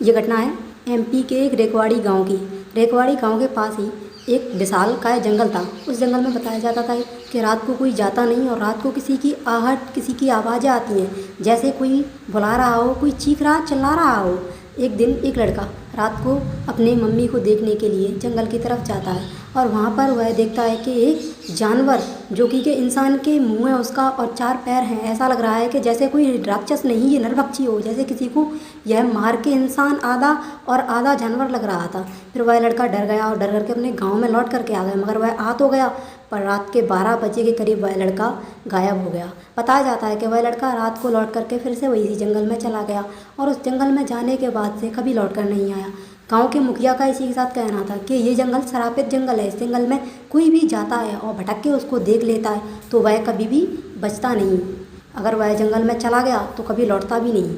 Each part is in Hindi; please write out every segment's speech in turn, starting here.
ये घटना है एमपी के एक रेकवाड़ी गांव की। रेकवाड़ी गांव के पास ही एक विशालकाय जंगल था। उस जंगल में बताया जाता था कि रात को कोई जाता नहीं और रात को किसी की आहट, किसी की आवाज़ें आती हैं, जैसे कोई बुला रहा हो, कोई चीख रहा, चिल्ला रहा हो। एक दिन एक लड़का रात को अपने मम्मी को देखने के लिए जंगल की तरफ जाता है और वहाँ पर वह देखता है कि एक जानवर जो कि इंसान के मुंह है उसका और 4 पैर हैं। ऐसा लग रहा है कि जैसे कोई राक्षस नहीं, ये नरभक्षी हो, जैसे किसी को यह मार के इंसान आधा और आधा जानवर लग रहा था। फिर वह लड़का डर गया और डर करके अपने गांव में लौट करके आ गया, मगर वह आ तो गया पर रात के 12 बजे के करीब वह लड़का गायब हो गया। बताया जाता है कि वह लड़का रात को लौट करके फिर से वही जंगल में चला गया और उस जंगल में जाने के बाद से कभी लौट कर नहीं आया। गांव के मुखिया का इसी के साथ कहना था कि ये जंगल श्रापित जंगल है, इस जंगल में कोई भी जाता है और भटक के उसको देख लेता है तो वह कभी भी बचता नहीं। अगर वह जंगल में चला गया तो कभी लौटता भी नहीं।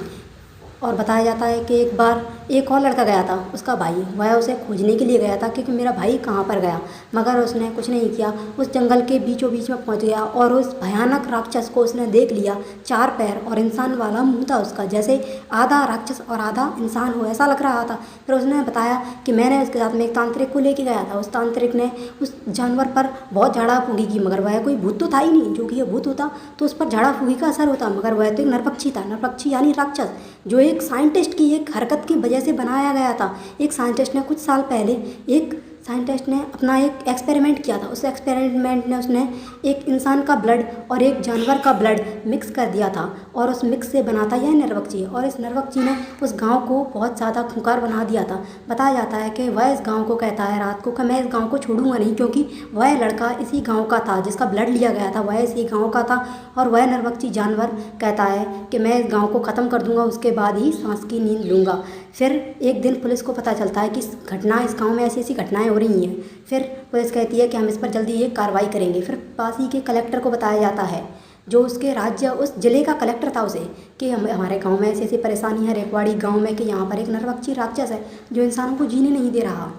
और बताया जाता है कि एक बार एक और लड़का गया था, उसका भाई, वह उसे खोजने के लिए गया था कि मेरा भाई कहाँ पर गया, मगर उसने कुछ नहीं किया। उस जंगल के बीचों बीच में पहुँच गया और उस भयानक राक्षस को उसने देख लिया। 4 पैर और इंसान वाला मुंह था उसका, जैसे आधा राक्षस और आधा इंसान हो, ऐसा लग रहा था। फिर उसने बताया कि मैंने उसके साथ में एक तांत्रिक को लेके गया था। उस तांत्रिक ने उस जानवर पर बहुत झाड़ा फूंकी की, मगर वह कोई भूत तो था ही नहीं। जो कि ये भूत होता तो उस पर झाड़ा फूंकी का असर होता, मगर वह तो एक नरपक्षी था। नरपक्षी यानी राक्षस, जो एक साइंटिस्ट की एक हरकत की वजह से बनाया गया था। एक साइंटिस्ट ने कुछ साल पहले अपना एक एक्सपेरिमेंट किया था। उस एक्सपेरिमेंट में उसने एक इंसान का ब्लड और एक जानवर का ब्लड मिक्स कर दिया था और उस मिक्स से बना था यह नरभक्षी। और इस नरभक्षी ने उस गांव को बहुत ज़्यादा खूंखार बना दिया था। बताया जाता है कि वह इस गांव को कहता है रात को कि मैं इस गांव को छोड़ूंगा नहीं, क्योंकि वह लड़का इसी गाँव का था जिसका ब्लड लिया गया था, वह इसी गाँव का था। और वह नरभक्षी जानवर कहता है कि मैं इस गाँव को ख़त्म कर दूंगा, उसके बाद ही सांस की नींद लूँगा। फिर एक दिन पुलिस को पता चलता है कि इस गांव में ऐसी ऐसी घटनाएं हो रही हैं। फिर पुलिस कहती है कि हम इस पर जल्दी एक कार्रवाई करेंगे। फिर पास ही के कलेक्टर को बताया जाता है, जो उसके राज्य उस ज़िले का कलेक्टर था, उसे कि हमारे गांव में ऐसी ऐसी परेशानी है रेकवाड़ी गांव में कि यहाँ पर एक नरभक्षी राक्षस है जो इंसानों को जीने नहीं दे रहा।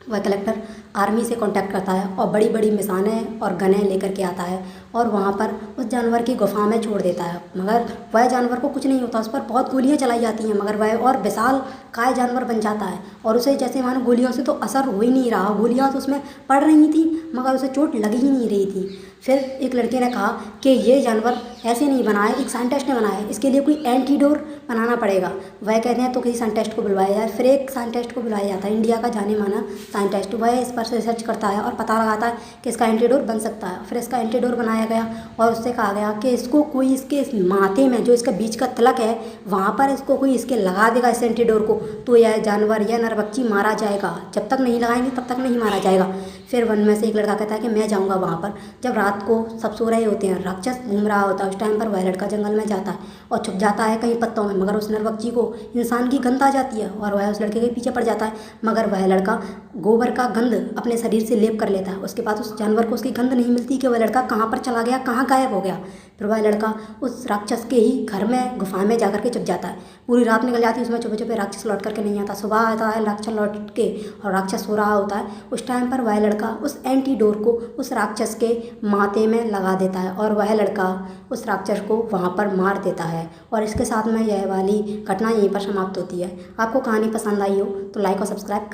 वह कलेक्टर आर्मी से कांटेक्ट करता है और बड़ी बड़ी मिसाइलें और गनें लेकर के आता है और वहाँ पर उस जानवर की गुफा में छोड़ देता है। मगर वह जानवर को कुछ नहीं होता, उस पर बहुत गोलियाँ चलाई जाती हैं, मगर वह और विशाल काय जानवर बन जाता है और उसे जैसे मानो गोलियों से तो असर हो ही नहीं रहा। गोलियाँ तो उसमें पड़ रही थी मगर उसे चोट लग ही नहीं रही थी। फिर एक लड़के ने कहा कि ये जानवर ऐसे नहीं बना है, एक साइंटिस्ट ने बनाया है, इसके लिए कोई एंटीडोर बनाना पड़ेगा। वह कहते हैं तो किसी साइंटिस्ट को बुलवाया जाए। फिर एक साइंटिस्ट को बुलाया जाता है, इंडिया का जाने माना साइंटिस्ट। वह इस पर रिसर्च करता है और पता लगाता है कि इसका एंटीडोर बन सकता है। फिर इसका एंटीडोर बनाया गया और उससे कहा गया कि इसको कोई इसके माथे में जो इसका बीच का तिलक है वहाँ पर इसको कोई इसके लगा देगा इस एंटीडोर को, तो यह जानवर, यह नरभक्षी मारा जाएगा। जब तक नहीं लगाएंगे तब तक नहीं मारा जाएगा। फिर वन में से एक लड़का कहता है कि मैं जाऊँगा वहाँ पर। जब रात को सब सो रहे होते हैं, राक्षस घूम रहा होता है, उस टाइम पर वह लड़का जंगल में जाता है और छुप जाता है कहीं पत्तों में, मगर उस नरभक्षी को इंसान की गंध आ जाती है और वह उस लड़के के पीछे पड़ जाता है। मगर वह लड़का गोबर का गंध अपने शरीर से लेप कर लेता है। उसके बाद उस जानवर को उसकी गंध नहीं मिलती कि वह लड़का कहाँ पर चला गया, कहाँ गायब हो गया। फिर वह लड़का उस राक्षस के ही घर में गुफा में जाकर के छुप जाता है। पूरी रात निकल जाती है, उसमें छुपे छुपे राक्षस लौट करके नहीं आता। सुबह आता है राक्षस लौट के और राक्षस सो रहा होता है। उस टाइम पर वह लड़का उस एंटीडोर को उस राक्षस के माथे में लगा देता है और वह लड़का उस राक्षस को वहाँ पर मार देता है। और इसके साथ में यह वाली घटना यहीं पर समाप्त होती है। आपको कहानी पसंद आई हो तो लाइक और सब्सक्राइब कर